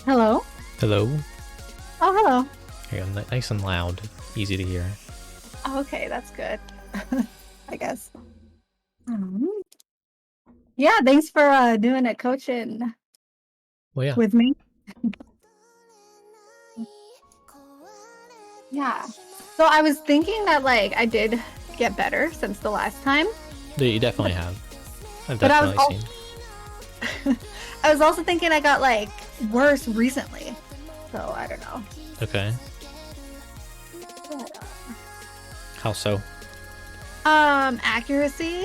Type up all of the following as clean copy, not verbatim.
Hello? Hello. Oh, hello. Here, nice and loud, easy to hear. Oh, okay, that's good. I guess. Um, yeah, thanks for doing a coaching Well, yeah. with me. Yeah. So I was thinking that like I did get better since the last time, You definitely have. I've but definitely seen. I was also thinking I got like worse recently. So I don't know. Okay. But, How so? accuracy.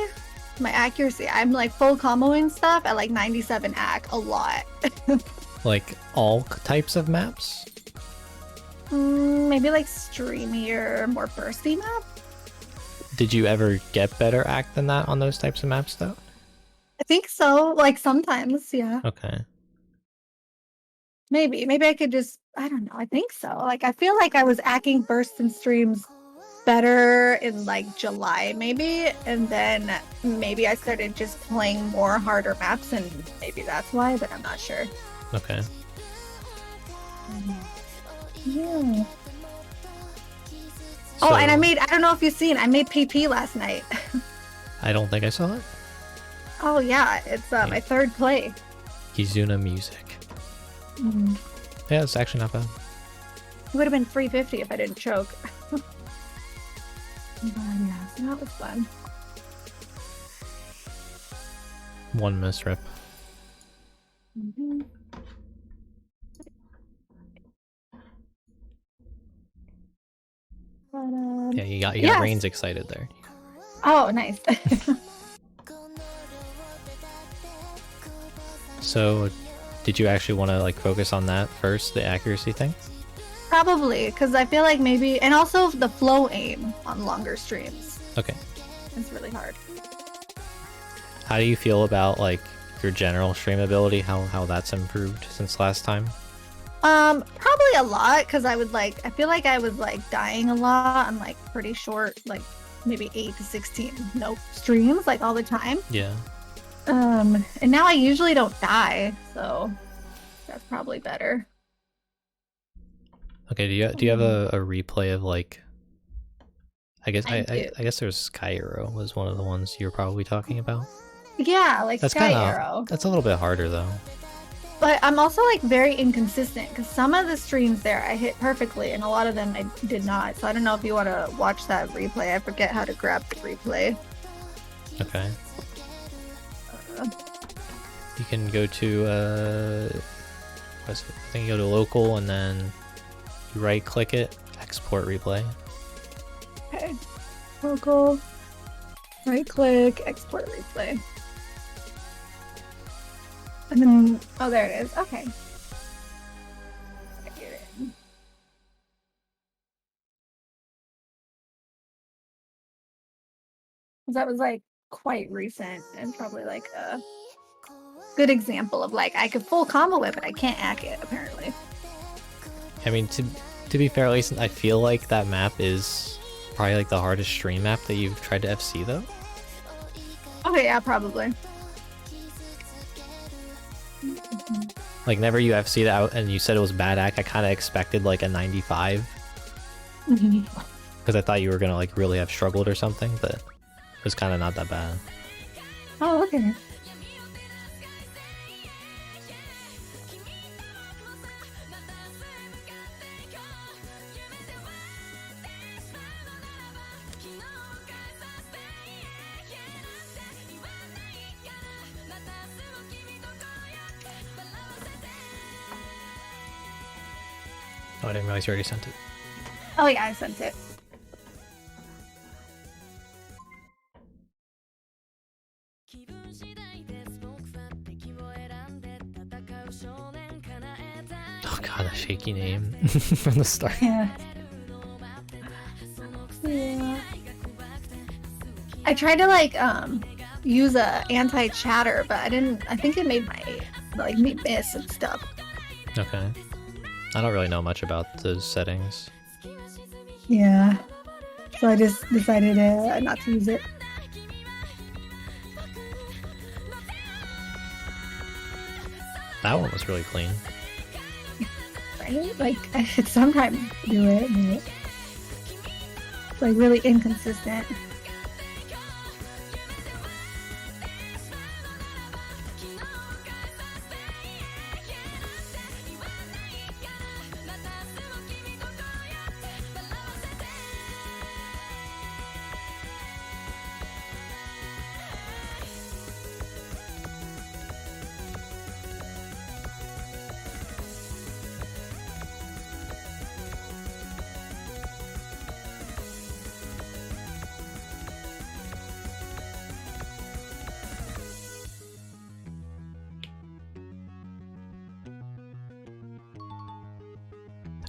My accuracy. I'm like full comboing stuff at like 97 ac a lot. Like all types of maps? Maybe like streamier, more bursty map. Did you ever get better act than that on those types of maps, though? I think so. Like sometimes, yeah. Okay. Maybe I could just. I don't know. I think so. Like I feel like I was acting bursts and streams better in like July, maybe, and then maybe I started just playing more harder maps, and maybe that's why. But I'm not sure. Okay. Yeah. So, Oh, and I don't know if you've seen, I made PP last night. I don't think I saw it. Oh, yeah, it's my third play. Kizuna music. Yeah, it's actually not bad. It would have been 350 if I didn't choke. But yeah, so that was fun. One misrip. But, Yeah, you got yes. Reigns excited there. Oh, nice. So, did you actually want to like focus on that first, the accuracy thing? Probably, because I feel like maybe, and also the flow aim on longer streams. Okay. It's really hard. How do you feel about like your general stream ability? How that's improved since last time? Probably a lot, because I feel like I was like dying a lot on like pretty short, like maybe 8 to 16 nope streams, like all the time. Yeah. And now I usually don't die, so that's probably better. Okay, do you have a replay of like I guess I I guess there's Sky Arrow was one of the ones you're probably talking about. Yeah, like That's Sky kinda Arrow. that's a little bit harder though. But I'm also like very inconsistent because some of the streams there I hit perfectly and a lot of them I did not. So I don't know if you want to watch that replay. I forget how to grab the replay. Okay. You can go to what's it? I think you go to local and then you right click it, export replay. Okay. Local. Right click, export replay. And then, oh, there it is. Okay. I get it. That was like quite recent and probably like a good example of like I could full combo it, but I can't hack it apparently. I mean, to be fair, at least I feel like that map is probably like the hardest stream map that you've tried to FC though. Okay, yeah, probably. Like, never you FC'd out and you said it was bad act, I kind of expected like a 95. Because I thought you were gonna like really have struggled or something, but it was kind of not that bad. Oh, okay. Oh, I didn't realize you already sent it. Oh yeah, I sent it. Oh god, a shaky name from the start. Yeah. Yeah. I tried to like use a anti-chatter, but I didn't. I think it made me miss and stuff. Okay. I don't really know much about those settings. Yeah. So I just decided not to use it. That one was really clean. Right? Like I could sometimes do it, but it's like really inconsistent.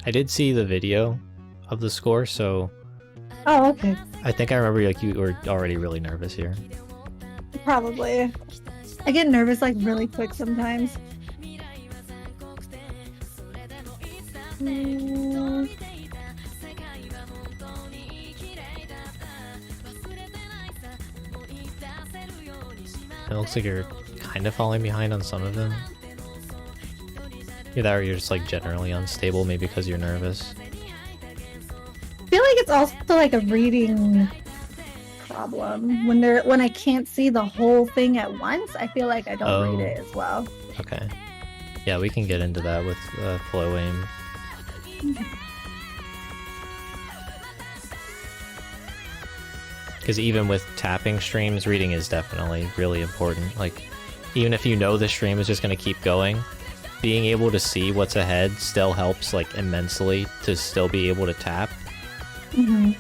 I did see the video of the score, so Oh, okay. I think I remember like you were already really nervous here. Probably. I get nervous like really quick sometimes. Mm, It looks like you're kind of falling behind on some of them. Either that or you're just like generally unstable, maybe because you're nervous. I feel like it's also like a reading problem. When I can't see the whole thing at once, I feel like I don't read it as well. Okay. Yeah, we can get into that with flow aim. Because even with tapping streams, reading is definitely really important. Like, even if you know the stream is just going to keep going, being able to see what's ahead still helps like immensely to still be able to tap. Mm-hmm.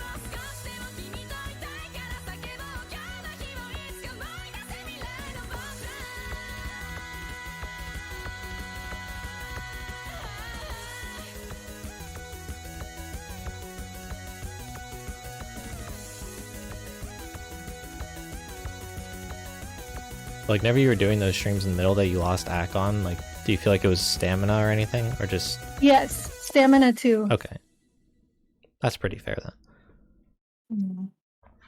Like, whenever you were doing those streams in the middle that you lost AC on, like, do you feel like it was stamina or anything? Or just... Yes, stamina too. Okay. That's pretty fair then. Mm.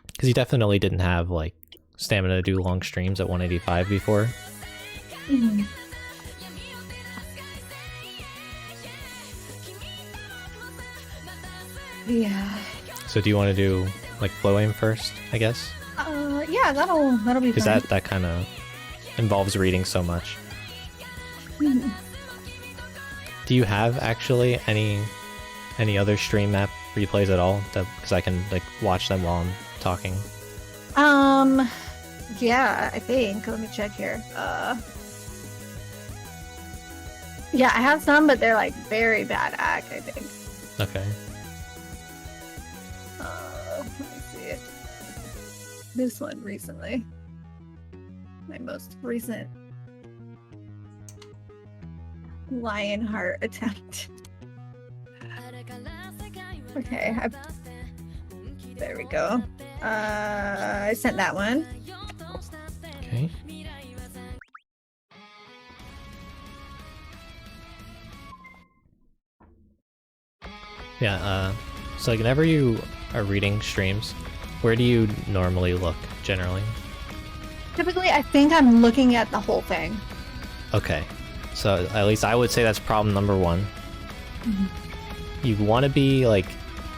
Because you definitely didn't have, like, stamina to do long streams at 185 before. Mm-hmm. Yeah. So do you want to do, like, flow aim first, I guess? Yeah, that'll be Because fine. that kind of involves reading so much. Mm-hmm. Do you have, actually, any other stream map replays at all? Because I can, like, watch them while I'm talking. Yeah, I think. Let me check here. Yeah, I have some, but they're like very bad AC, I think. Okay. Let me see. This one recently. My most recent Lionheart attempt. Okay, there we go. I sent that one. Okay. Yeah, so like whenever you are reading streams, where do you normally look, generally? Typically, I think I'm looking at the whole thing. Okay. So at least I would say that's problem number one. Mm-hmm. You want to be, like,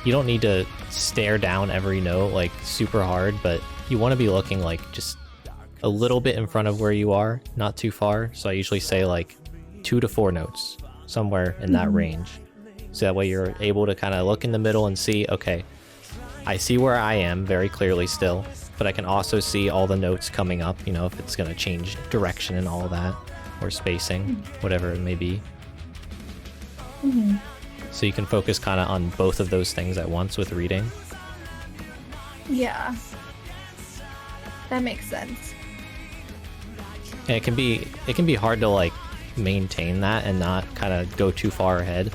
you don't need to stare down every note, like, super hard, but you want to be looking, like, just a little bit in front of where you are, not too far. So I usually say, like, 2 to 4 notes, somewhere in that range. So that way you're able to kind of look in the middle and see, okay, I see where I am very clearly still, but I can also see all the notes coming up, you know, if it's going to change direction and all that, or spacing, whatever it may be. Mm-hmm. So you can focus kind of on both of those things at once with reading. Yeah. That makes sense. And it can be hard to, like, maintain that and not kind of go too far ahead.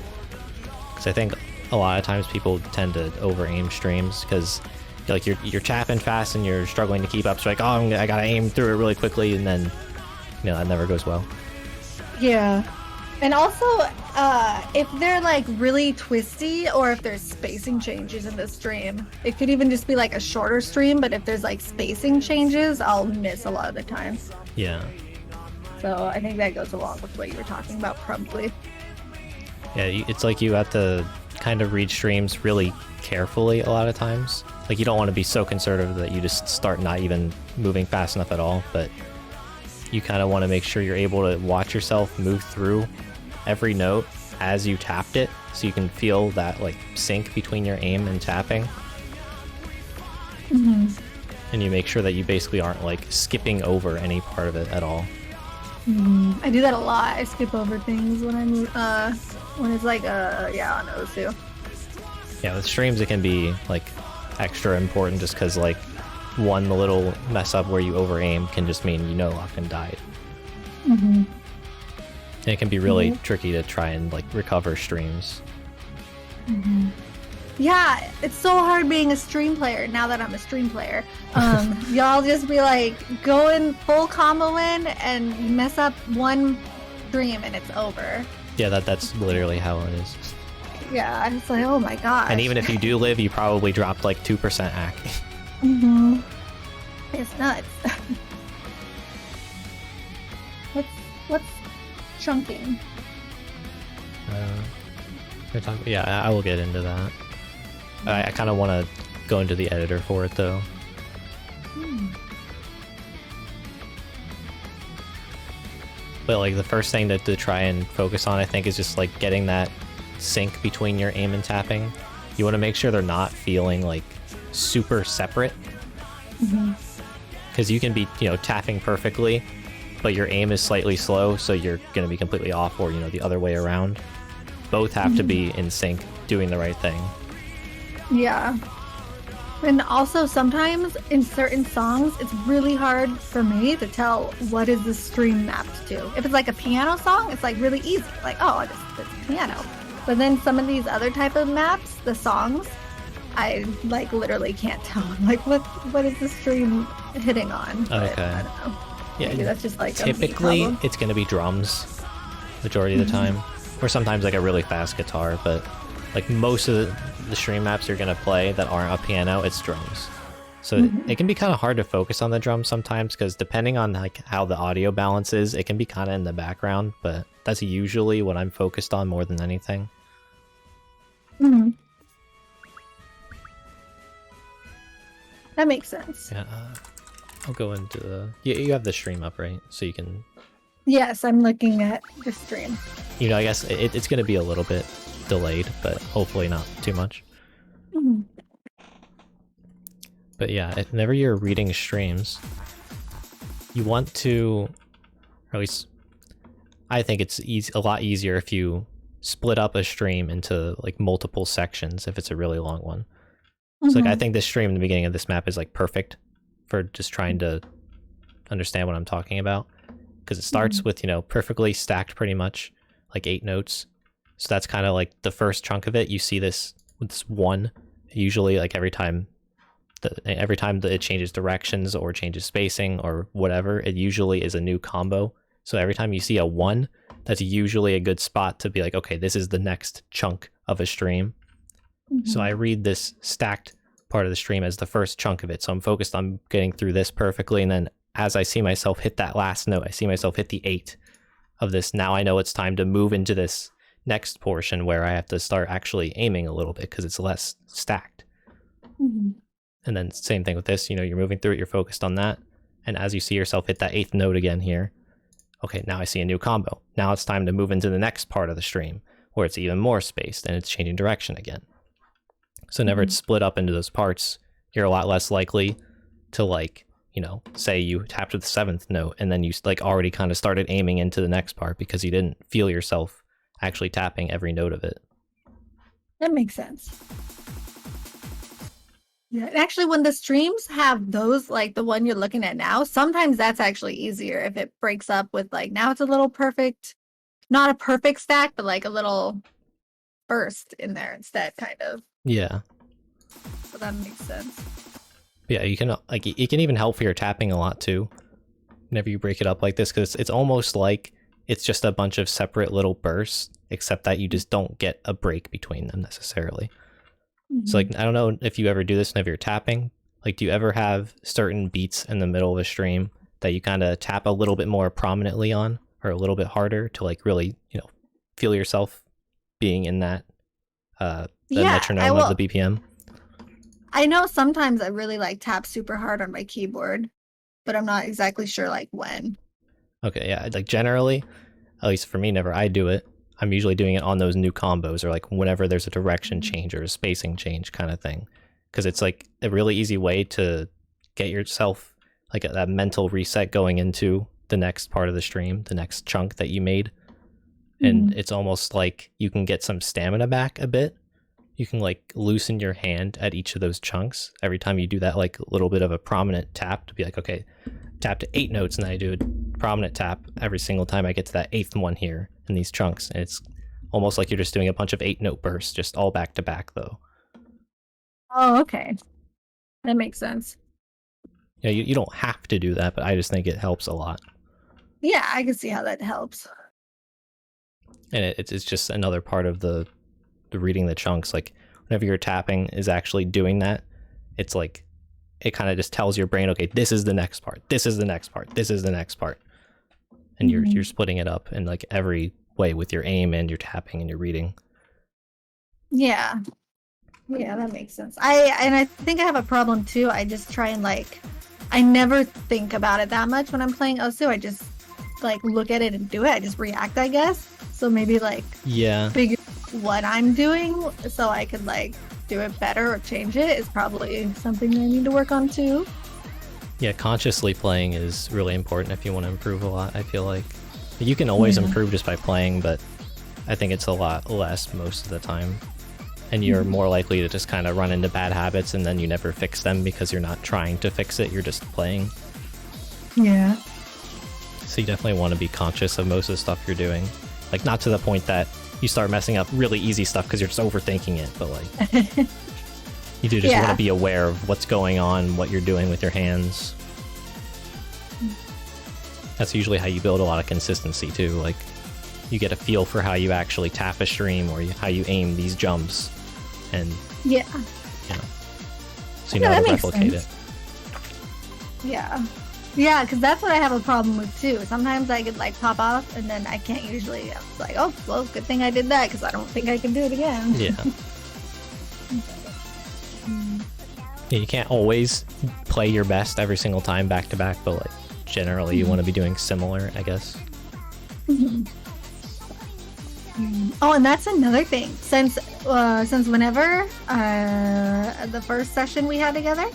Because I think a lot of times people tend to over-aim streams because, like, you're tapping fast and you're struggling to keep up. So like, oh, I gotta aim through it really quickly, and then, you know, that never goes well. Yeah. And also, if they're like really twisty or if there's spacing changes in the stream, it could even just be like a shorter stream, but if there's like spacing changes, I'll miss a lot of the times. Yeah. So I think that goes along with what you were talking about, probably. Yeah, it's like you have to kind of read streams really carefully a lot of times. Like you don't want to be so conservative that you just start not even moving fast enough at all, but you kind of want to make sure you're able to watch yourself move through every note as you tapped it, so you can feel that like sync between your aim and tapping. And you make sure that you basically aren't like skipping over any part of it at all. I do that a lot. I skip over things when I'm when it's like yeah, on those two. Yeah, with streams it can be like extra important just because like one little mess up where you over aim can just mean you know locked and died. And it can be really tricky to try and like recover streams. Yeah, it's so hard being a stream player now that I'm a stream player. Y'all just be like going full combo in and mess up one stream and it's over. Yeah, that's literally how it is. Yeah, it's like, oh my gosh. And even if you do live, you probably dropped like 2% AC. It's nuts. What's chunking? Yeah, I will get into that. I kind of want to go into the editor for it though. But like the first thing to try and focus on, I think, is just like getting that sync between your aim and tapping. You want to make sure they're not feeling like super separate. Because you can be, tapping perfectly, but your aim is slightly slow, so you're going to be completely off, or, the other way around. Both have to be in sync, doing the right thing. Yeah. And also sometimes in certain songs, it's really hard for me to tell what is the stream mapped to. If it's like a piano song, it's like really easy. Like, oh, it's piano. But then some of these other type of maps, the songs, I like literally can't tell. I'm like, what is the stream hitting on? But Okay. I don't know. Yeah, maybe that's just like typically it's going to be drums majority of the time, or sometimes like a really fast guitar, but like most of the stream maps you're going to play that aren't a piano, it's drums. So it can be kind of hard to focus on the drums sometimes, because depending on like how the audio balance is, it can be kind of in the background, but that's usually what I'm focused on more than anything. That makes sense. Yeah, I'll go into the... You have the stream up, right? So you can... Yes, I'm looking at the stream. I guess it's going to be a little bit delayed, but hopefully not too much. But yeah, whenever you're reading streams, you want to... Or at least, I think it's a lot easier if you split up a stream into like multiple sections if it's a really long one. So like I think this stream in the beginning of this map is like perfect for just trying to understand what I'm talking about, because it starts with, perfectly stacked pretty much, like 8 notes. So that's kind of like the first chunk of it. You see this one, usually like every time that it changes directions or changes spacing or whatever, it usually is a new combo. So every time you see a 1, that's usually a good spot to be like, okay, this is the next chunk of a stream. So I read this stacked part of the stream as the first chunk of it. So I'm focused on getting through this perfectly. And then as I see myself hit that last note, I see myself hit the 8 of this. Now I know it's time to move into this next portion where I have to start actually aiming a little bit because it's less stacked. And then same thing with this, you're moving through it, you're focused on that. And as you see yourself hit that 8th note again here, okay, now I see a new combo. Now it's time to move into the next part of the stream where it's even more spaced and it's changing direction again. So whenever it's split up into those parts, you're a lot less likely to like, say you tapped the 7th note and then you like already kind of started aiming into the next part because you didn't feel yourself actually tapping every note of it. That makes sense. Yeah, and actually when the streams have those, like the one you're looking at now, sometimes that's actually easier if it breaks up with like, now it's a little perfect, not a perfect stack, but like a little burst in there instead, kind of. Yeah. So that makes sense. Yeah, you can like it can even help for your tapping a lot too. Whenever you break it up like this, because it's almost like it's just a bunch of separate little bursts, except that you just don't get a break between them necessarily. So like I don't know if you ever do this whenever you're tapping. Like, do you ever have certain beats in the middle of a stream that you kind of tap a little bit more prominently on, or a little bit harder to like really, feel yourself being in that the Yeah, metronome of the BPM. I know sometimes I really like tap super hard on my keyboard, but I'm not exactly sure like when. Okay, yeah, like generally, at least for me, never I do it. I'm usually doing it on those new combos or like whenever there's a direction change or a spacing change kind of thing, because it's like a really easy way to get yourself like that mental reset going into the next part of the stream, the next chunk that you made. And it's almost like you can get some stamina back a bit. You can like loosen your hand at each of those chunks every time you do that like little bit of a prominent tap to be like, okay, tap to 8 notes, and then I do a prominent tap every single time I get to that 8th one here in these chunks. And it's almost like you're just doing a bunch of 8-note bursts, just all back to back though. Oh, okay. That makes sense. Yeah, you don't have to do that, but I just think it helps a lot. Yeah, I can see how that helps. And it's just another part of the reading the chunks. Like whenever you're tapping is actually doing that, it's like it kind of just tells your brain, okay, this is the next part, this is the next part, this is the next part, and you're splitting it up in like every way with your aim and your tapping and your reading. Yeah, that makes sense. I think I have a problem too. I just try and like, I never think about it that much when I'm playing Osu. I just like look at it and do it. I just react, I guess. So maybe like figure what I'm doing so I could like do it better or change it is probably something I need to work on too. Yeah, consciously playing is really important if you want to improve a lot. I feel like you can always improve just by playing, but I think it's a lot less most of the time. And you're more likely to just kind of run into bad habits and then you never fix them because you're not trying to fix it, you're just playing. Yeah. So you definitely want to be conscious of most of the stuff you're doing. Like, not to the point that you start messing up really easy stuff because you're just overthinking it, but like, you do just want to be aware of what's going on, what you're doing with your hands. That's usually how you build a lot of consistency too. Like, you get a feel for how you actually tap a stream or how you aim these jumps, and so you know how to replicate it. Yeah, because that's what I have a problem with too. Sometimes I could like pop off and then I can't usually. I'm like, oh, well, good thing I did that because I don't think I can do it again. Yeah. Yeah, you can't always play your best every single time back to back, but like generally you want to be doing similar, I guess. Oh, and that's another thing. Since whenever the first session we had together,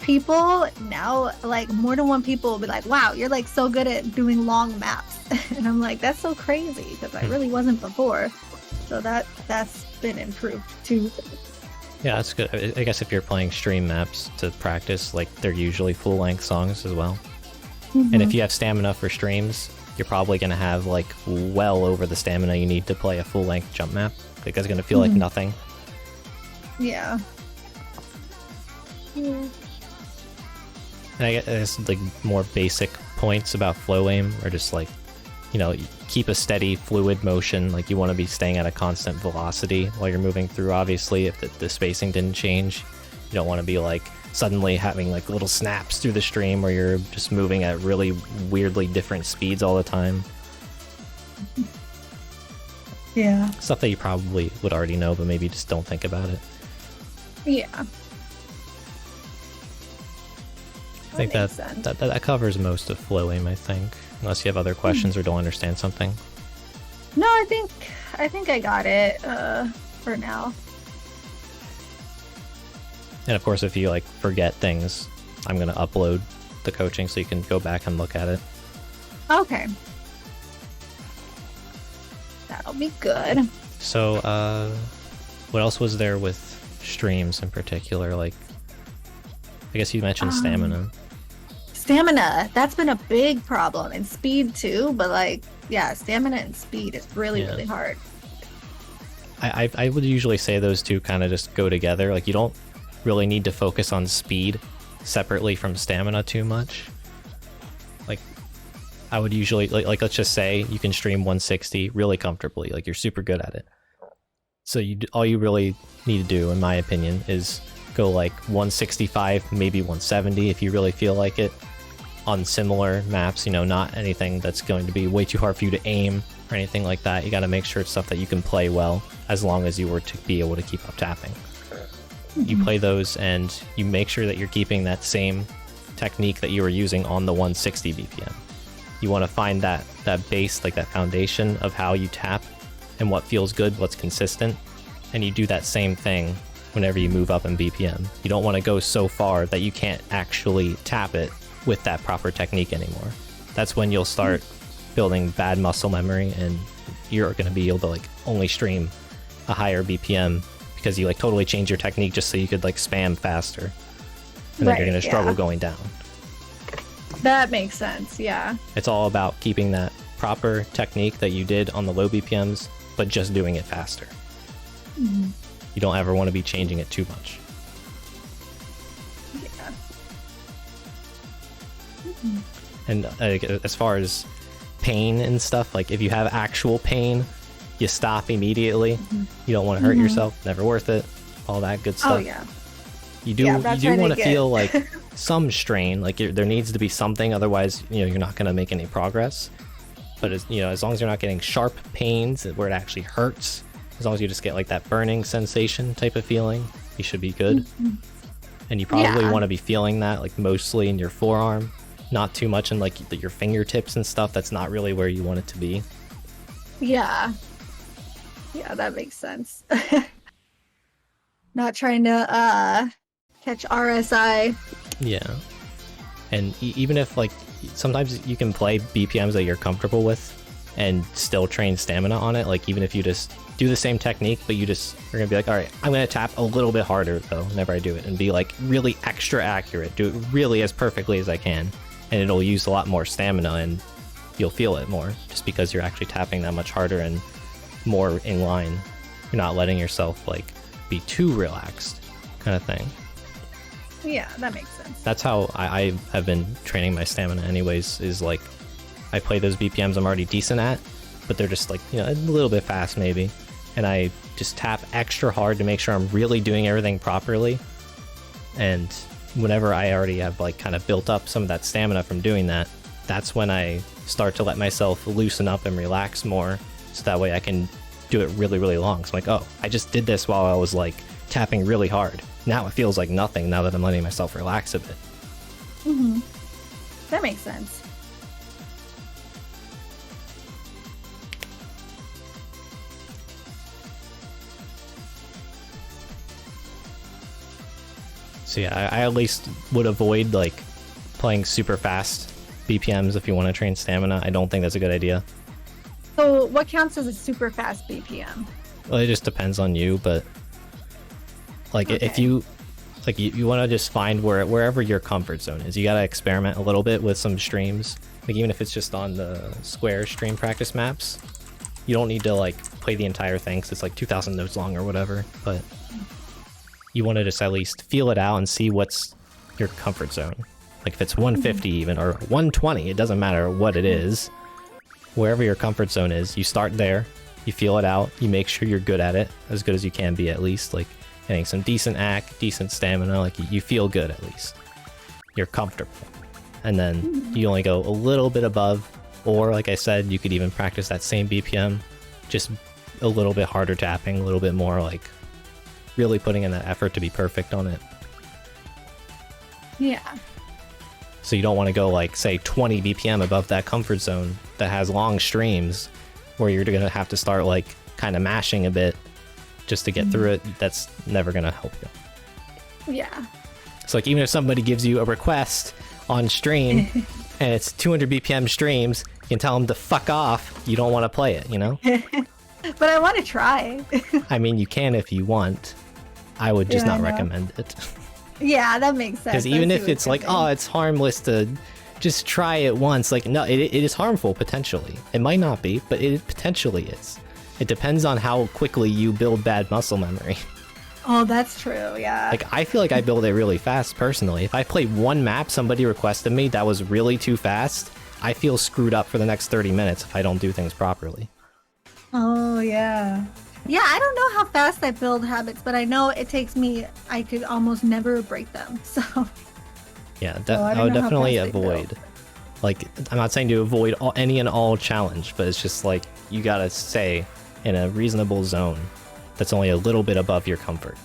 people now, like more than one people will be like, wow, you're like so good at doing long maps. And I'm like, that's so crazy because I really wasn't before. So that's been improved too. Yeah, that's good. I guess if you're playing stream maps to practice, like they're usually full-length songs as well. And if you have stamina for streams, you're probably going to have like well over the stamina you need to play a full-length jump map. Like it's going to feel like nothing. Yeah. And I guess like more basic points about flow aim are just like, you know, keep a steady fluid motion. Like you want to be staying at a constant velocity while you're moving through. Obviously, if the spacing didn't change, you don't want to be like suddenly having like little snaps through the stream where you're just moving at really weirdly different speeds all the time. Yeah. Stuff that you probably would already know, but maybe just don't think about it. Yeah. I think that covers most of flow aim, I think. Unless you have other questions or don't understand something. No, I think I got it for now. And of course, if you like forget things, I'm going to upload the coaching so you can go back and look at it. Okay. That'll be good. So, what else was there with streams in particular? Like, I guess you mentioned stamina. Stamina, that's been a big problem, and speed too, but like, yeah, stamina and speed is really hard. I would usually say those two kind of just go together. Like, you don't really need to focus on speed separately from stamina too much. Like, I would usually, like let's just say you can stream 160 really comfortably, like you're super good at it. So all you really need to do, in my opinion, is go like 165, maybe 170 if you really feel like it on similar maps, you know, not anything that's going to be way too hard for you to aim or anything like that. You got to make sure it's stuff that you can play well, as long as you were to be able to keep up tapping. You play those and you make sure that you're keeping that same technique that you were using on the 160 BPM. You want to find that base, like that foundation of how you tap and what feels good, what's consistent, and you do that same thing whenever you move up in BPM. You don't want to go so far that you can't actually tap it with that proper technique anymore. That's when you'll start building bad muscle memory, and you're going to be able to like only stream a higher BPM because you like totally change your technique just so you could like spam faster, and then you're going to struggle going down. That makes sense. Yeah. It's all about keeping that proper technique that you did on the low BPMs, but just doing it faster. You don't ever want to be changing it too much. Yeah. And as far as pain and stuff, like if you have actual pain, you stop immediately. You don't want to hurt yourself. Never worth it. All that good stuff. Oh yeah. You do want to feel like some strain, like there needs to be something, otherwise, you know, you're not going to make any progress. But as you know, as long as you're not getting sharp pains where it actually hurts, as long as you just get like that burning sensation type of feeling, you should be good. And you probably want to be feeling that like mostly in your forearm, not too much in like your fingertips and stuff. That's not really where you want it to be. Yeah, that makes sense. Not trying to catch RSI. Yeah. And even if like sometimes you can play BPMs that you're comfortable with and still train stamina on it, like even if you just do the same technique, but you're gonna be like, all right, I'm gonna tap a little bit harder though whenever I do it, and be like really extra accurate, do it really as perfectly as I can, and it'll use a lot more stamina and you'll feel it more just because you're actually tapping that much harder and more in line. You're not letting yourself like be too relaxed kind of thing. Yeah, that makes sense. That's how I have been training my stamina anyways, is like I play those BPMs I'm already decent at, but they're just like, you know, a little bit fast maybe, and I just tap extra hard to make sure I'm really doing everything properly. And whenever I already have like kind of built up some of that stamina from doing that, that's when I start to let myself loosen up and relax more, so that way I can do it really, really long. So I'm like, oh, I just did this while I was like tapping really hard. Now it feels like nothing now that I'm letting myself relax a bit. That makes sense. So yeah, I at least would avoid like playing super fast BPMs if you want to train stamina. I don't think that's a good idea. So what counts as a super fast BPM? Well, it just depends on you, but like if you like you want to just find wherever your comfort zone is. You got to experiment a little bit with some streams. Like even if it's just on the Square stream practice maps, you don't need to like play the entire thing because it's like 2,000 notes long or whatever, but you want to just at least feel it out and see what's your comfort zone. Like if it's 150 even or 120, it doesn't matter what it is. Wherever your comfort zone is, you start there, you feel it out, you make sure you're good at it, as good as you can be at least, like getting some decent act, decent stamina, like you feel good at least. You're comfortable. And then you only go a little bit above, or like I said, you could even practice that same BPM, just a little bit harder tapping, a little bit more like really putting in that effort to be perfect on it. Yeah. So you don't want to go like, say, 20 BPM above that comfort zone that has long streams where you're going to have to start like kind of mashing a bit just to get through it. That's never going to help you. Yeah. So like even if somebody gives you a request on stream and it's 200 BPM streams, you can tell them to fuck off. You don't want to play it, you know? But I want to try. I mean, you can if you want. I would just not recommend it. Yeah, that makes sense. Because even if it's like, oh, it's harmless to just try it once, like, no, it is harmful potentially. It might not be, but it potentially is. It depends on how quickly you build bad muscle memory. Oh, that's true, yeah. Like, I feel like I build it really fast, personally. If I play one map somebody requested me that was really too fast, I feel screwed up for the next 30 minutes if I don't do things properly. Oh, yeah. Yeah, I don't know how fast I build habits, but I know it takes me, I could almost never break them, so... Yeah, I would definitely avoid Like, I'm not saying to avoid any and all challenge, but it's just like you gotta stay in a reasonable zone that's only a little bit above your comfort.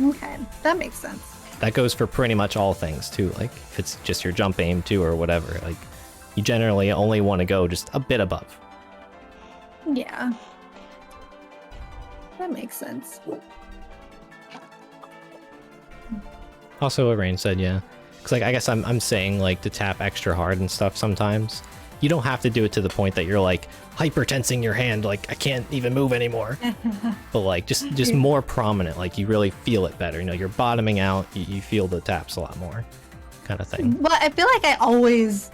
Okay, that makes sense. That goes for pretty much all things too. Like if it's just your jump aim too or whatever, like you generally only want to go just a bit above. Yeah. That makes sense. Also what Rain said, yeah. Because like I guess I'm saying like to tap extra hard and stuff sometimes. You don't have to do it to the point that you're like hypertensing your hand, like I can't even move anymore. But like just more prominent, like you really feel it better. You know, you're bottoming out, you feel the taps a lot more, kind of thing. Well, I feel like I always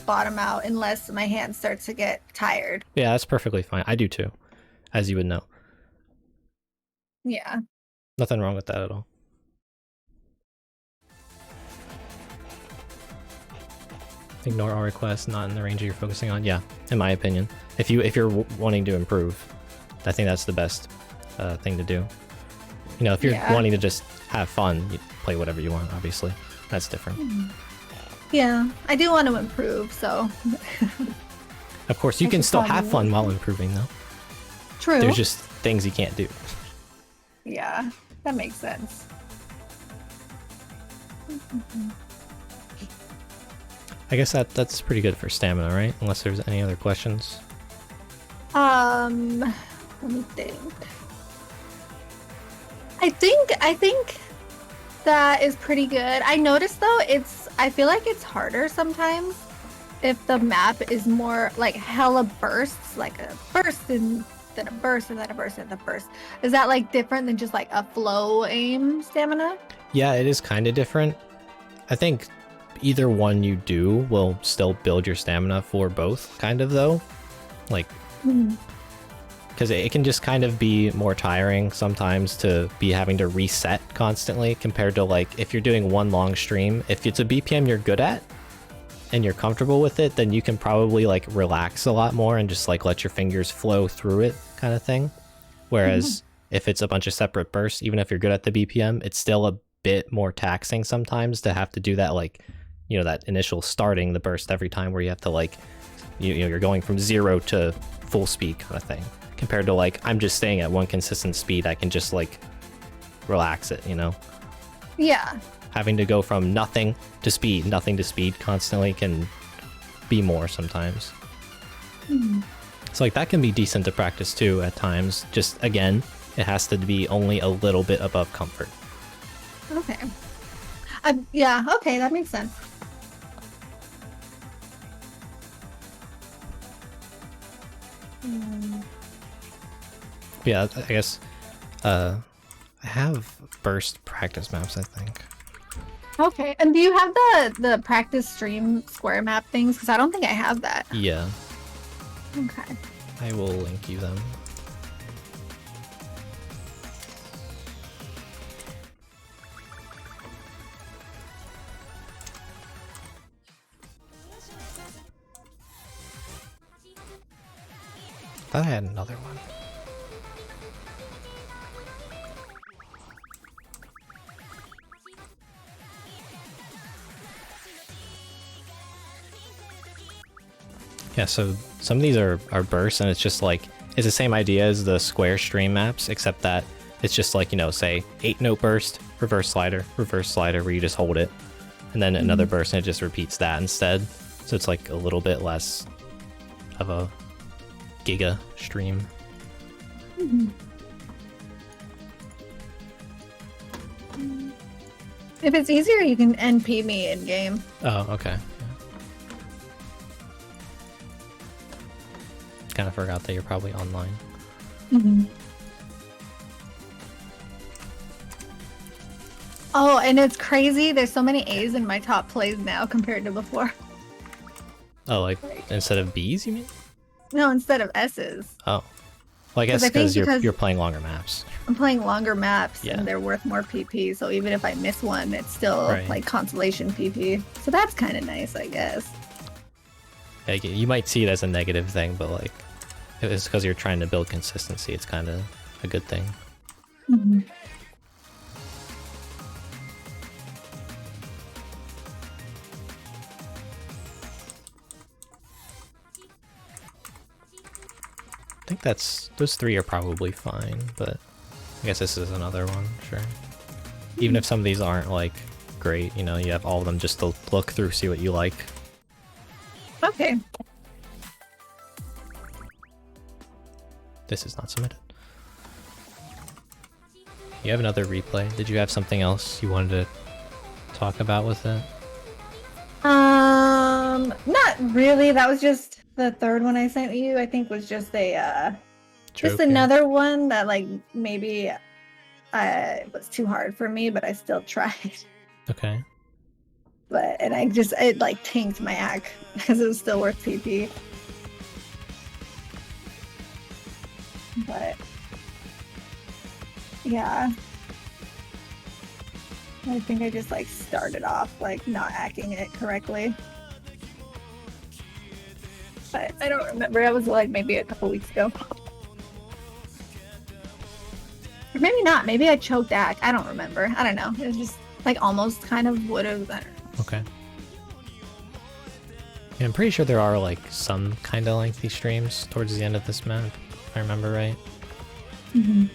bottom out unless my hand starts to get tired. Yeah, that's perfectly fine. I do too, as you would know. Yeah. Nothing wrong with that at all. Ignore all requests not in the range you're focusing on. Yeah, in my opinion, if you're wanting to improve, I think that's the best thing to do. You know, if you're wanting to just have fun, you play whatever you want. Obviously, that's different. Yeah, I do want to improve, so. Of course, you can still have fun while improving, though. True. There's just things you can't do. Yeah, that makes sense. I guess that's pretty good for stamina, right? Unless there's any other questions. Let me think. I think that is pretty good. I noticed though, I feel like it's harder sometimes if the map is more like hella bursts, like a burst and then a burst and then a burst and then a burst. Is that like different than just like a flow aim stamina? Yeah, it is kind of different. I think either one you do will still build your stamina for both, kind of, though. Like, because it can just kind of be more tiring sometimes to be having to reset constantly compared to, like, if you're doing one long stream. If it's a BPM you're good at and you're comfortable with it, then you can probably, like, relax a lot more and just, like, let your fingers flow through it, kind of thing. Whereas if it's a bunch of separate bursts, even if you're good at the BPM, it's still a bit more taxing sometimes to have to do that, like, you know, that initial starting the burst every time where you have to, like, you know, you're going from 0 to full speed kind of thing, compared to, like, I'm just staying at one consistent speed. I can just, like, relax it, you know? Yeah. Having to go from nothing to speed constantly can be more sometimes. So, like, that can be decent to practice too at times. Just, again, it has to be only a little bit above comfort. Okay. Yeah, okay, that makes sense. Yeah, I guess I have burst practice maps, I think. Okay, and do you have the practice stream square map things? Because I don't think I have that. Yeah. Okay. I will link you them. Thought I had another one. Yeah, so some of these are bursts, and it's just like, it's the same idea as the square stream maps, except that it's just like, you know, say 8-note burst, reverse slider, where you just hold it, and then another burst, and it just repeats that instead. So it's like a little bit less of a giga stream. If it's easier, you can NP me in game. Oh, okay. Kind of forgot that you're probably online. Oh, and it's crazy. There's so many A's in my top plays now compared to before. Oh, like instead of B's, you mean? No, instead of S's. Oh. Well, I guess because you're playing longer maps. I'm playing longer maps, Yeah. and they're worth more PP, so even if I miss one, it's still like consolation PP. So that's kind of nice, I guess. Yeah, you might see it as a negative thing, but like, if it's because you're trying to build consistency, it's kind of a good thing. think those 3 are probably fine, but I guess this is another one, sure. Even if some of these aren't like great, you know, you have all of them just to look through, see what you like. Okay. This is not submitted. You have another replay. Did you have something else you wanted to talk about with it? Not really. That was just the third one I sent you. I think was just a just another one that like maybe it was too hard for me, but I still tried. Okay. And it like tanked my act because it was still worth PP. But yeah, I think I just like started off like not hacking it correctly. But I don't remember. It was like maybe a couple weeks ago. Or maybe not. Maybe I choked hack. I don't remember. I don't know. It was just like almost kind of would have. Okay. Yeah, I'm pretty sure there are like some kind of lengthy streams towards the end of this map, if I remember right. Mm-hmm.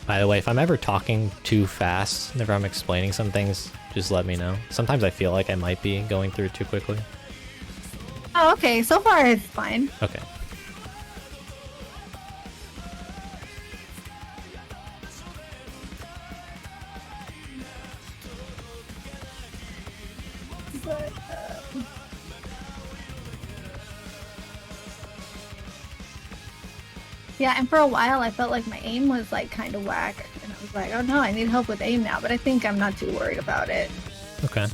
By the way, if I'm ever talking too fast, whenever I'm explaining some things, just let me know. Sometimes I feel like I might be going through it too quickly. Oh, okay. So far it's fine. Okay. But, yeah, and for a while I felt like my aim was like kind of whack, and I was like, oh no, I need help with aim now, but I think I'm not too worried about it. Okay.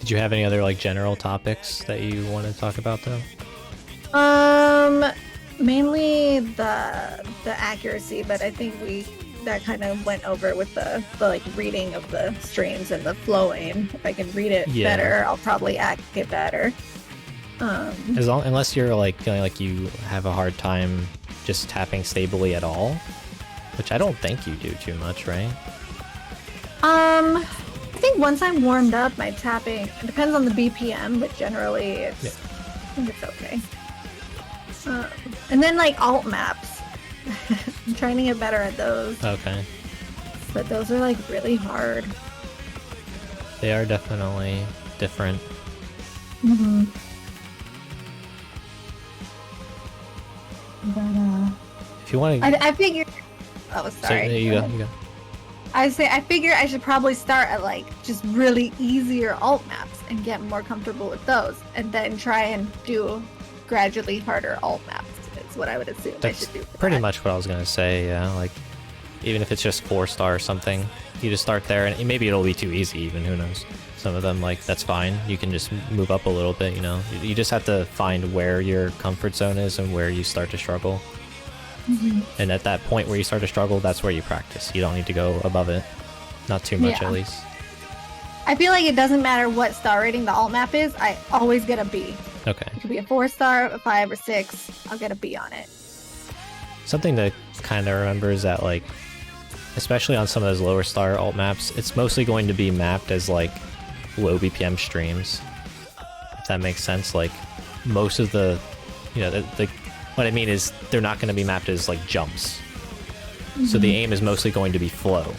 Did you have any other like general topics that you want to talk about though? Mainly the accuracy, but I think that kind of went over with the like reading of the streams and the flow aim. If I can read it better, I'll probably act it better. Unless you're like feeling like you have a hard time just tapping stably at all, which I don't think you do too much, right? I think once I'm warmed up, my tapping, it depends on the BPM, but generally I think it's okay. And then like alt maps. I'm trying to get better at those. Okay. But those are like really hard. They are definitely different. Mm-hmm. But if you want to, I figured. Oh, sorry. So, there you go. I figure I should probably start at like just really easier alt maps and get more comfortable with those, and then try and do gradually harder alt maps. Is what I would assume I should do. Pretty much what I was gonna say. Yeah, like even if it's just 4-star or something, you just start there, and maybe it'll be too easy. Even who knows? Some of them, like, that's fine. You can just move up a little bit. You know, you just have to find where your comfort zone is and where you start to struggle. Mm-hmm. And at that point where you start to struggle, that's where you practice. You don't need to go above it. Not too much, at least. I feel like it doesn't matter what star rating the alt map is, I always get a B. Okay. It could be a 4-star, a 5, or 6. I'll get a B on it. Something to kind of remember is that, like, especially on some of those lower star alt maps, it's mostly going to be mapped as, like, low BPM streams. If that makes sense. Like, most of the, you know, what I mean is they're not going to be mapped as, like, jumps. Mm-hmm. So the aim is mostly going to be flow.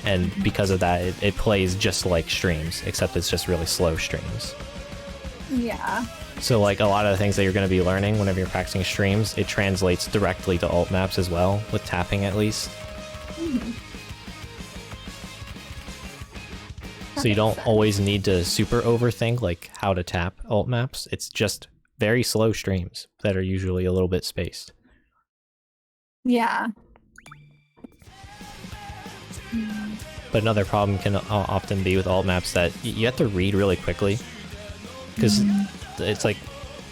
And because of that, it plays just like streams, except it's just really slow streams. Yeah. So like a lot of the things that you're going to be learning whenever you're practicing streams, it translates directly to alt maps as well, with tapping at least. Mm-hmm. So you don't always need to super overthink like how to tap alt maps. It's just very slow streams that are usually a little bit spaced. Yeah. But another problem can often be with alt maps that you have to read really quickly, because it's like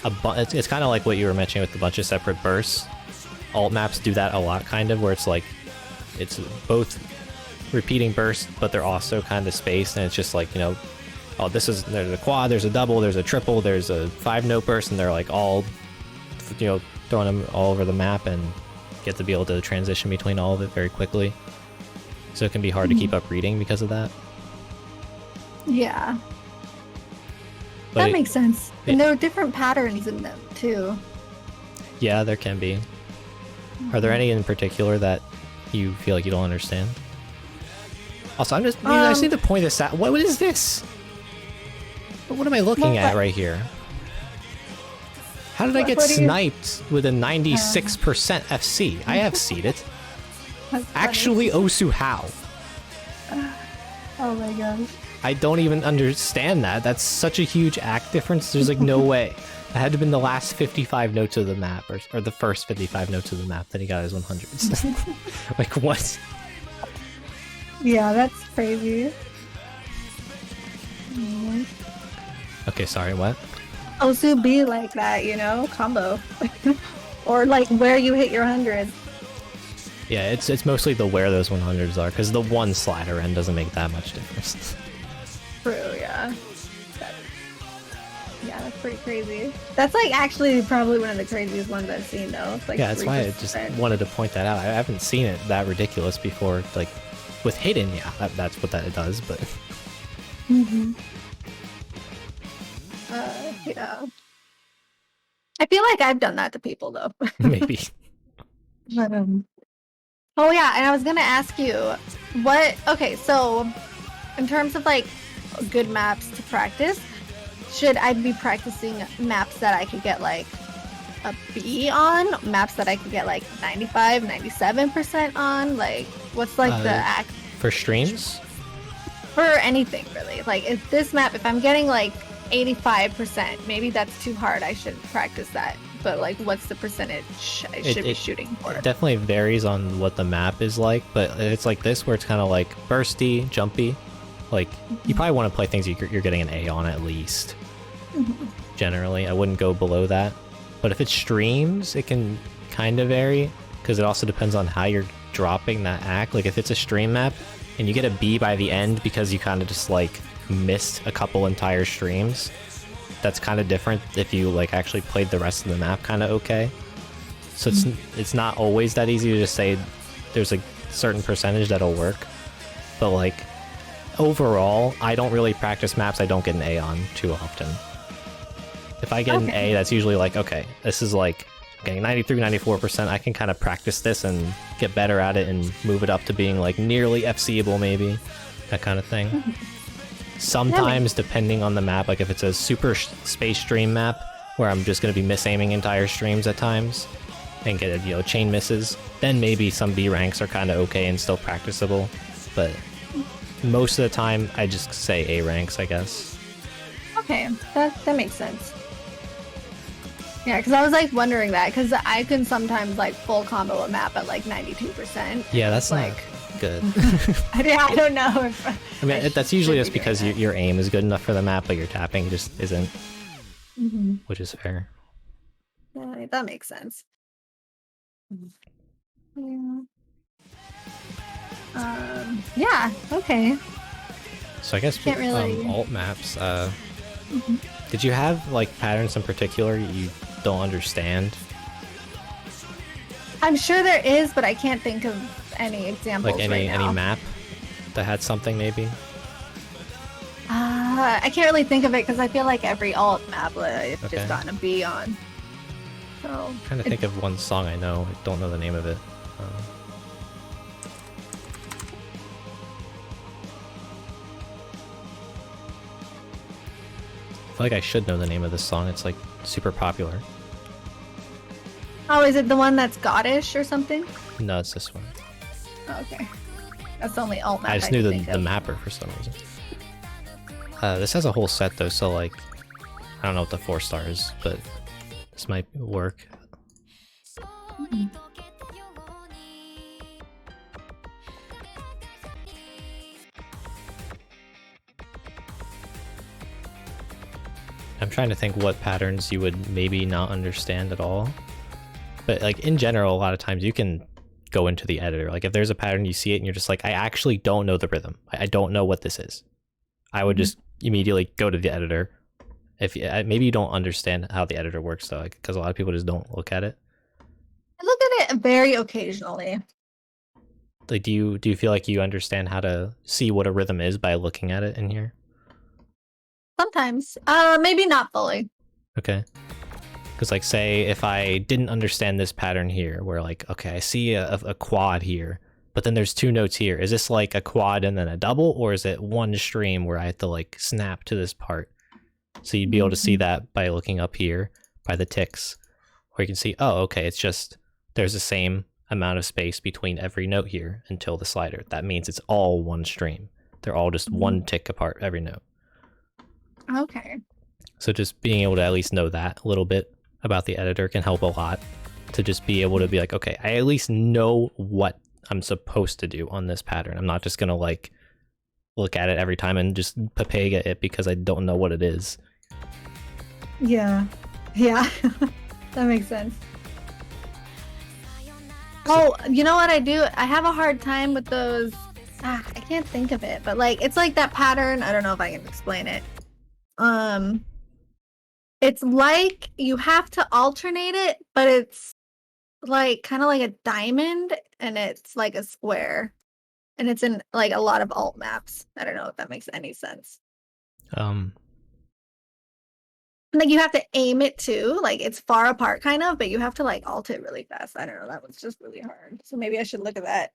it's kind of like what you were mentioning with a bunch of separate bursts. Alt maps do that a lot, kind of, where it's like it's both repeating bursts, but they're also kind of spaced, and it's just like, you know, oh, there's a quad, there's a double, there's a triple, there's a 5-note burst, and they're like all, you know, throwing them all over the map, and you have to be able to transition between all of it very quickly. so it can be hard to keep up reading because of that. Yeah, But that makes sense. it- And there are different patterns in them too. yeah, there can be. Are there any in particular that you feel like you don't understand? Also, I just need to point this out. What is this? What am I looking at right here? How did I get sniped with a 96% FC? I have seen it. Actually, Osu, how? Oh my gosh. I don't even understand that. That's such a huge act difference. There's like no way. That had to have been the last 55 notes of the map, or the first 55 notes of the map that he got his 100s. Like, what? Yeah, that's crazy. Okay, sorry, what? Also be like that, you know, combo. Or like where you hit your hundreds. Yeah, it's mostly the where those 100s are, because the one slider end doesn't make that much difference. True, yeah. Yeah, that's pretty crazy. That's like actually probably one of the craziest ones I've seen though. It's like Yeah, that's 3%. why I just wanted to point that out. I haven't seen it that ridiculous before. Like, with hidden, yeah, that's what that does, but... Yeah. I feel like I've done that to people though. Maybe. But, oh yeah, and I was gonna ask you, okay, so in terms of like good maps to practice, should I be practicing maps that I could get like a B on? Maps that I could get like 95, 97% on? Like, what's like the act? For streams? For anything really. Like, if this map, if I'm getting like 85%, maybe that's too hard, I shouldn't practice that. But like, what's the percentage I should be shooting for? It definitely varies on what the map is like, but it's like this where it's kind of like bursty, jumpy. Like, you probably want to play things you're getting an A on at least. Generally, I wouldn't go below that. But if it's streams, it can kind of vary, because it also depends on how you're dropping that act. Like, if it's a stream map, and you get a B by the end because you kind of just, like, missed a couple entire streams, that's kind of different if you, like, actually played the rest of the map kind of okay. So it's not always that easy to just say there's a certain percentage that'll work. But, like, overall, I don't really practice maps I don't get an A on too often. If I get an A, that's usually like, okay, this is like getting 93, 94%. I can kind of practice this and get better at it and move it up to being like nearly FCable maybe. That kind of thing. Sometimes, depending on the map, like if it's a super space stream map where I'm just going to be misaiming entire streams at times and get, you know, chain misses, then maybe some B ranks are kind of okay and still practicable. But most of the time, I just say A ranks, I guess. Okay, that makes sense. Yeah, because I was like wondering that, because I can sometimes like full combo a map at like 92%. Yeah, that's like good. I don't know if I mean, that's usually just because your aim is good enough for the map, but your tapping just isn't, which is fair. Yeah, that makes sense. Yeah, okay. So I guess Can't really... alt maps, did you have like patterns in particular you don't understand? I'm sure there is, but I can't think of any examples like any right now. map that had something maybe? I can't really think of it because I feel like every alt map I've just gotten a B on. So I'm trying to think of one song I know. I don't know the name of it. I feel like I should know the name of this song. It's like super popular. Oh, is it the one that's Goddish or something? No, it's this one. Oh, okay. That's the only alt map I just knew the mapper for some reason. This has a whole set though, so like, I don't know what the 4-star is, but this might work. I'm trying to think what patterns you would maybe not understand at all. But like in general, a lot of times you can go into the editor. Like if there's a pattern, you see it and you're just like, I actually don't know the rhythm. I don't know what this is. I would just immediately go to the editor. If maybe you don't understand how the editor works though, because a lot of people just don't look at it. I look at it very occasionally. Like, do you feel like you understand how to see what a rhythm is by looking at it in here? Sometimes. Maybe not fully. Okay. Because, like, say if I didn't understand this pattern here, where, like, okay, I see a quad here, but then there's 2 notes here. Is this like a quad and then a double, or is it one stream where I have to, like, snap to this part? So you'd be able to see that by looking up here by the ticks, where you can see, oh, okay, it's just there's the same amount of space between every note here until the slider. That means it's all one stream. They're all just one tick apart every note. Okay. So just being able to at least know that a little bit about the editor can help a lot, to just be able to be like, okay, I at least know what I'm supposed to do on this pattern. I'm not just gonna like look at it every time and just papega it because I don't know what it is. Yeah. Yeah. That makes sense. Oh, you know what I do? I have a hard time with those. I can't think of it, but like it's like that pattern. I don't know if I can explain it. It's like you have to alternate it, but it's like kind of like a diamond and it's like a square. And it's in like a lot of alt maps. I don't know if that makes any sense. Like you have to aim it too, like it's far apart kind of, but you have to like alt it really fast. I don't know, that was just really hard. So maybe I should look at that.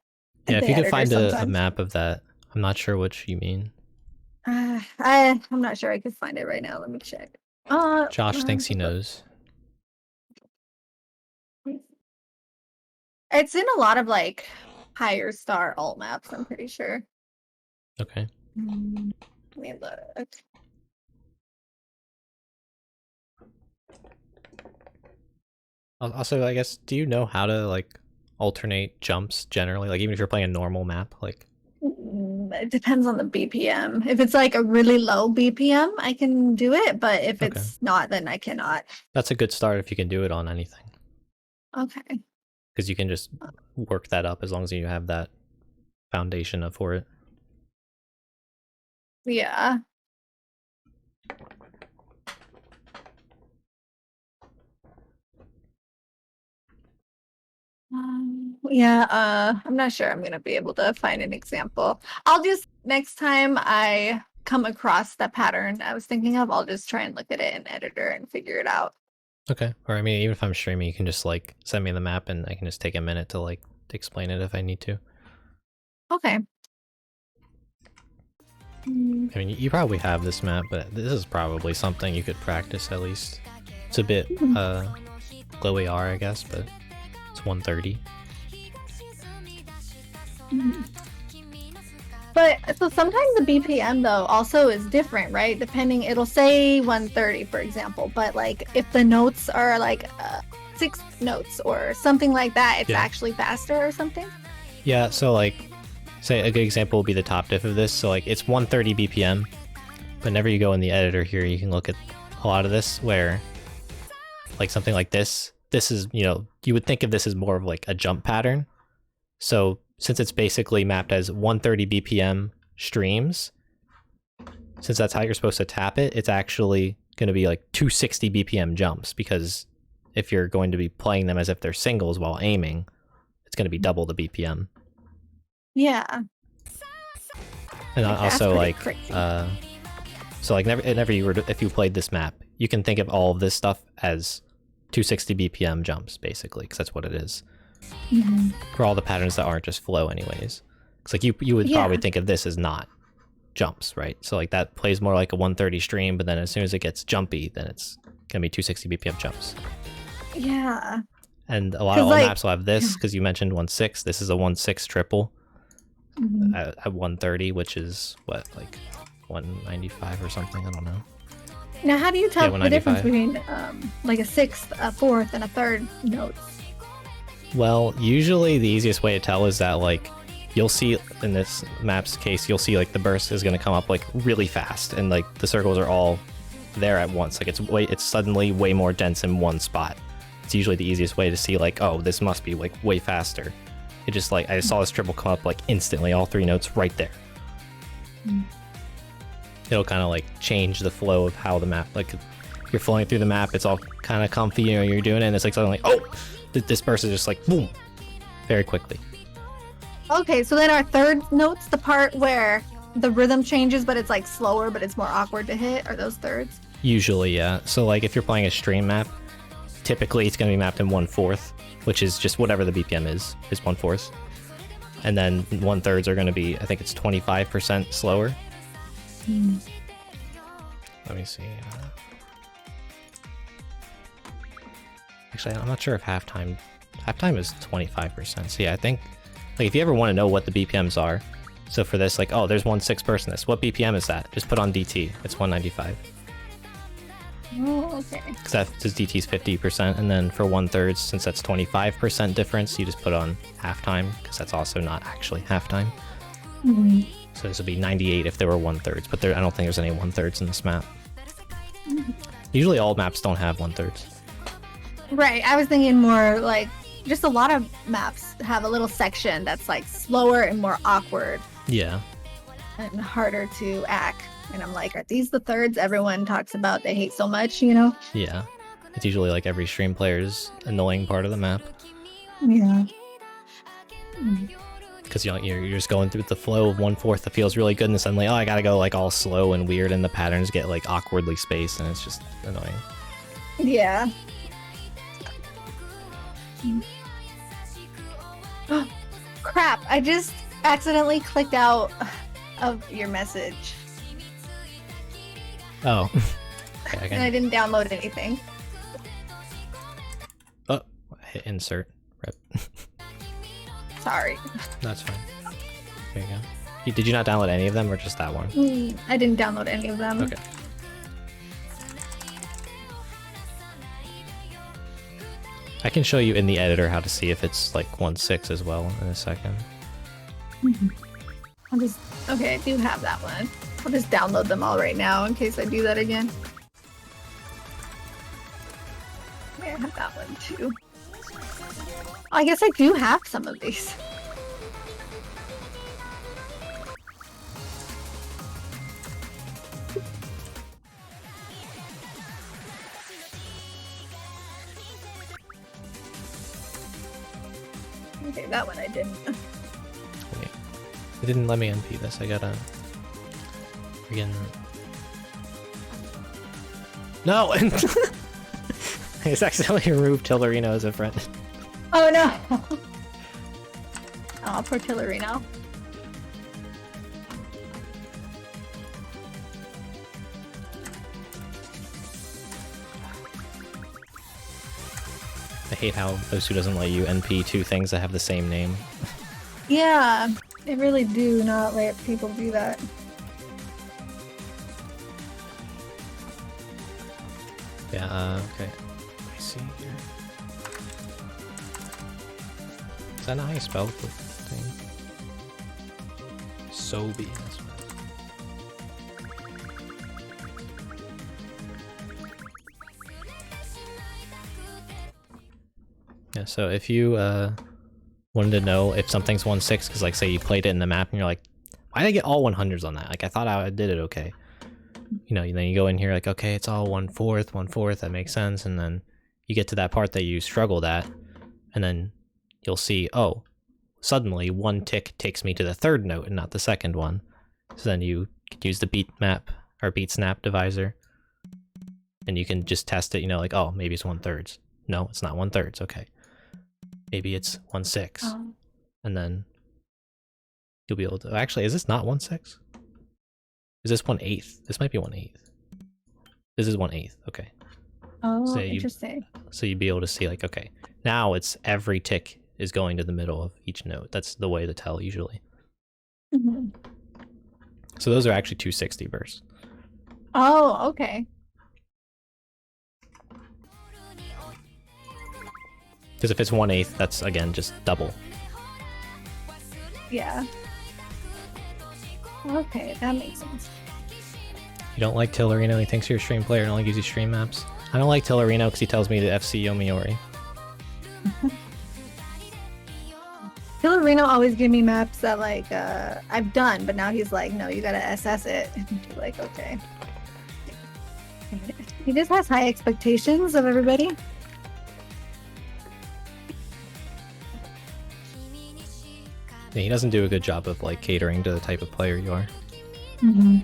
Yeah, if the you could editor find a sometimes. map of that. I'm not sure which you mean. I'm not sure I could find it right now. Let me check. Josh thinks he knows. It's in a lot of like higher star alt maps, I'm pretty sure. Okay. Let me look. Also, I guess, do you know how to like alternate jumps generally? Like even if you're playing a normal map, like It depends on the BPM. If it's like a really low BPM, I can do it, but if it's not, then I cannot. That's a good start if you can do it on anything. Okay. Because you can just work that up as long as you have that foundation for it. Yeah. I'm not sure I'm gonna be able to find an example. I'll just next time I come across that pattern I was thinking of, I'll just try and look at it in editor and figure it out. Okay. Or I mean, even if I'm streaming, you can just like send me the map and I can just take a minute to like explain it if I need to. Okay. I mean, you probably have this map, but this is probably something you could practice at least. It's a bit low AR, I guess, but it's 130. But so sometimes the BPM though also is different, right? Depending, it'll say 130 for example, but like if the notes are like 6 notes or something like that, it's actually faster or something. Yeah, so like say a good example would be the top diff of this. So like it's 130 BPM, but whenever you go in the editor here, you can look at a lot of this where like something like this is, you know, you would think of this as more of like a jump pattern. So since it's basically mapped as 130 BPM streams, since that's how you're supposed to tap it, it's actually going to be like 260 BPM jumps, because if you're going to be playing them as if they're singles while aiming, it's going to be double the BPM. Yeah. And also like so like if you played this map, you can think of all of this stuff as 260 BPM jumps basically, because that's what it is. For all the patterns that aren't just flow anyways. It's like you would probably think of this as not jumps, right? So like that plays more like a 130 stream, but then as soon as it gets jumpy, then it's gonna be 260 BPM jumps. Yeah. And a lot of all maps will have this, because you mentioned 1.6. This is a 1.6 triple at 130, which is what, like 195 or something? I don't know. Now, how do you tell the difference between like a sixth, a fourth, and a third notes? Well, usually the easiest way to tell is that like you'll see in this map's case, you'll see like the burst is going to come up like really fast, and like the circles are all there at once. Like it's suddenly way more dense in one spot. It's usually the easiest way to see like, oh, this must be like way faster. It just like, I just saw this triple come up like instantly, all 3 notes right there. It'll kind of like change the flow of how the map, like you're flowing through the map, it's all kind of comfy, you know, you're doing it, and it's like suddenly, oh, this burst is just like boom, very quickly. Okay, so then our third note's the part where the rhythm changes, but it's like slower, but it's more awkward to hit. Are those thirds? Usually, yeah. So like if you're playing a stream map, typically it's going to be mapped in 1/4, which is just whatever the BPM is 1/4. And then 1/3 are going to be, I think it's 25% slower. Let me see. Actually, I'm not sure if halftime is 25%. So yeah, I think like if you ever want to know what the BPMs are, so for this, like, oh, there's 1/6 burst in this. What BPM is that? Just put on DT. It's 195. Oh, okay. Because DT's 50%, and then for 1/3, since that's 25% difference, you just put on halftime, because that's also not actually halftime. So this would be 98 if there were 1/3, but I don't think there's any 1/3 in this map. Usually all maps don't have 1/3. Right, I was thinking more like just a lot of maps have a little section that's like slower and more awkward. Yeah. And harder to act. And I'm like, are these the thirds everyone talks about they hate so much, you know? Yeah. It's usually like every stream player's annoying part of the map. Yeah. Because you're just going through the flow of 1/4 that feels really good, and then suddenly, oh, I gotta go like all slow and weird, and the patterns get like awkwardly spaced, and it's just annoying. Yeah. Oh, crap, I just accidentally clicked out of your message. Oh. Okay, And I didn't download anything. Oh, hit insert. Rip. Sorry. That's fine. There you go. Did you not download any of them, or just that one? I didn't download any of them. Okay. I can show you in the editor how to see if it's like 1/6 as well in a second. Okay, I do have that one. I'll just download them all right now in case I do that again. Okay, I have that one too. I guess I do have some of these. Okay, that one I didn't. Wait. It didn't let me NP this. I gotta... Again... No! I just accidentally removed Tillerino as a friend. Oh no! Oh, poor Tillerino. I hate how Pt.2 doesn't let you NP two things that have the same name. Yeah, they really do not let people do that. Yeah, okay. Let me see here. Is that not how you spell the thing? Sobi. That's right. Yeah, so if you wanted to know if something's 1/6, because like say you played it in the map and you're like, why did I get all 100s on that? Like I thought I did it okay. You know, then you go in here like, okay, it's all 1/4, that makes sense, and then you get to that part that you struggled at, and then you'll see, oh, suddenly one tick takes me to the third note and not the second one. So then you can use the beat map or beat snap divisor, and you can just test it, you know, like, oh, maybe it's 1/3. No, it's not 1/3, okay. Maybe it's 1/6. And then you'll be able to... Actually, is this not 1/6? Is this 1/8? This might be 1/8. This is 1/8, okay. Oh, So interesting. So you'd be able to see like, okay, now it's every tick is going to the middle of each note. That's the way to tell usually. So those are actually 260 bursts. Oh, okay. Because if it's 1/8, that's again just double. Yeah. Okay, that makes sense. You don't like Tillerino, he thinks you're a stream player and only gives you stream maps. I don't like Tillerino because he tells me to FC Yomiuri. Tillerino always give me maps that like I've done, but now he's like, no, you gotta SS it. Like, okay. He just has high expectations of everybody. Yeah, he doesn't do a good job of like catering to the type of player you are. Mm-hmm.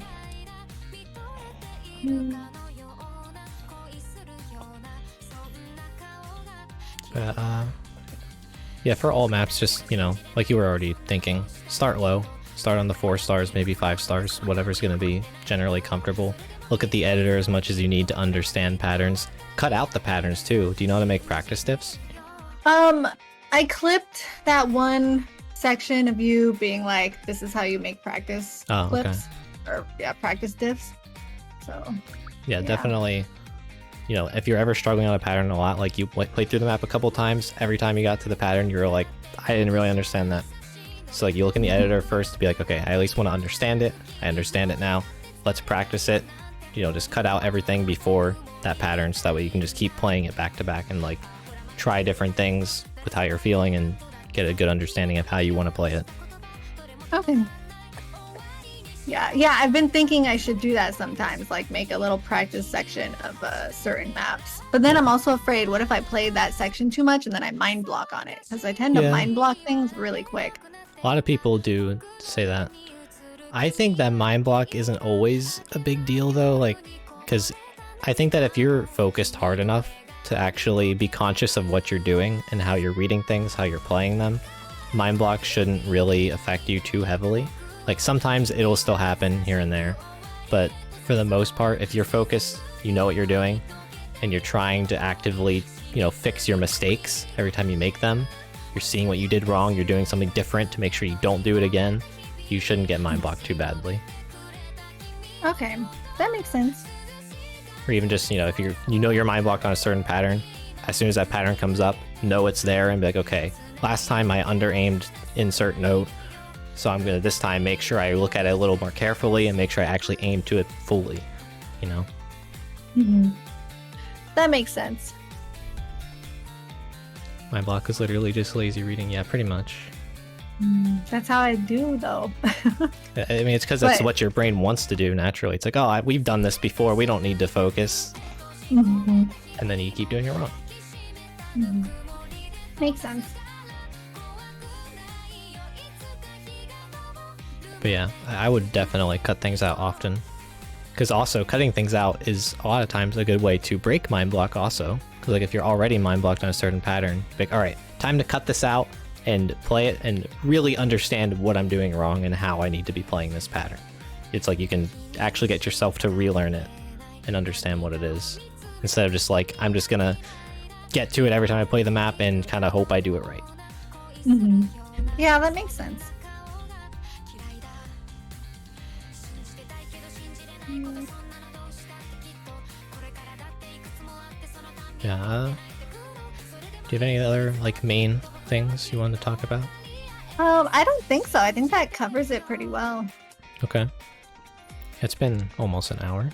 Yeah, for all maps, just, you know, like you were already thinking, start low. Start on the 4 stars, maybe 5 stars, whatever's going to be generally comfortable. Look at the editor as much as you need to understand patterns. Cut out the patterns too. Do you know how to make practice diffs? I clipped that one section of you being like, this is how you make practice clips. Okay. Or, yeah, practice diffs. So, yeah, definitely. You know, if you're ever struggling on a pattern a lot, like you played through the map a couple times, every time you got to the pattern, you were like, I didn't really understand that. So like you look in the editor first to be like, okay, I at least want to understand it. I understand it now. Let's practice it. You know, just cut out everything before that pattern so that way you can just keep playing it back to back and like try different things with how you're feeling and get a good understanding of how you want to play it. Okay. Yeah, I've been thinking I should do that sometimes, like make a little practice section of certain maps. But then I'm also afraid, what if I play that section too much and then I mind block on it? Because I tend to mind block things really quick. A lot of people do say that. I think that mind block isn't always a big deal though, like, because I think that if you're focused hard enough to actually be conscious of what you're doing and how you're reading things, how you're playing them, mind block shouldn't really affect you too heavily. Like sometimes it'll still happen here and there, but for the most part, if you're focused, you know what you're doing, and you're trying to actively, you know, fix your mistakes every time you make them, you're seeing what you did wrong, you're doing something different to make sure you don't do it again, you shouldn't get mind blocked too badly. Okay, that makes sense. Or even just, you know, if you know you're mind blocked on a certain pattern, as soon as that pattern comes up, know it's there and be like, okay, last time I under-aimed insert note, so I'm gonna this time make sure I look at it a little more carefully and make sure I actually aim to it fully, you know? Mm-hmm. That makes sense. My block is literally just lazy reading, yeah, pretty much. That's how I do, though. I mean, it's because that's what your brain wants to do naturally. It's like, oh, we've done this before, we don't need to focus. Mm-hmm. And then you keep doing it wrong. Mm-hmm. Makes sense. But yeah, I would definitely cut things out often. Because also, cutting things out is a lot of times a good way to break mind block also. Because like if you're already mind blocked on a certain pattern, like, all right, time to cut this out and play it and really understand what I'm doing wrong and how I need to be playing this pattern. It's like you can actually get yourself to relearn it and understand what it is. Instead of just like, I'm just gonna get to it every time I play the map and kind of hope I do it right. Mm-hmm. Yeah, that makes sense. Yeah. Do you have any other like main things you want to talk about? I don't think so. I think that covers it pretty well. Okay. It's been almost an hour.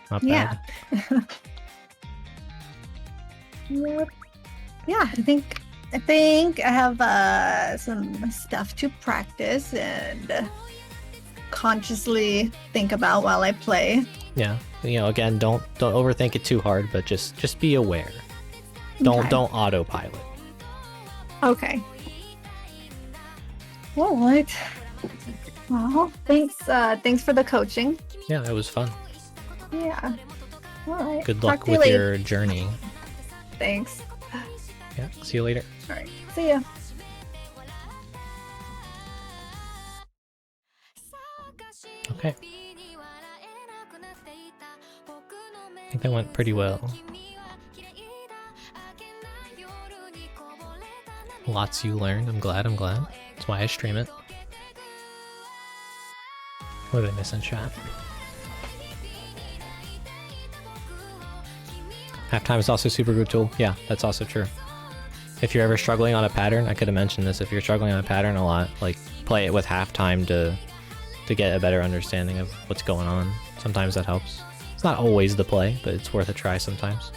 Not bad. Yep. Yeah, I think I have some stuff to practice and consciously think about while I play. Yeah. You know, again, don't overthink it too hard, but just be aware. Don't autopilot. Okay. All right. Well, thanks for the coaching. Yeah, it was fun. Yeah. All right. Good luck with your journey. Thanks. Yeah, see you later. All right. See ya. Okay. I think that went pretty well. Lots you learned. I'm glad. That's why I stream it. What did I miss in chat? Halftime is also a super good tool. Yeah, that's also true. If you're ever struggling on a pattern, I could have mentioned this. If you're struggling on a pattern a lot, like play it with halftime to get a better understanding of what's going on. Sometimes that helps. It's not always the play, but it's worth a try sometimes.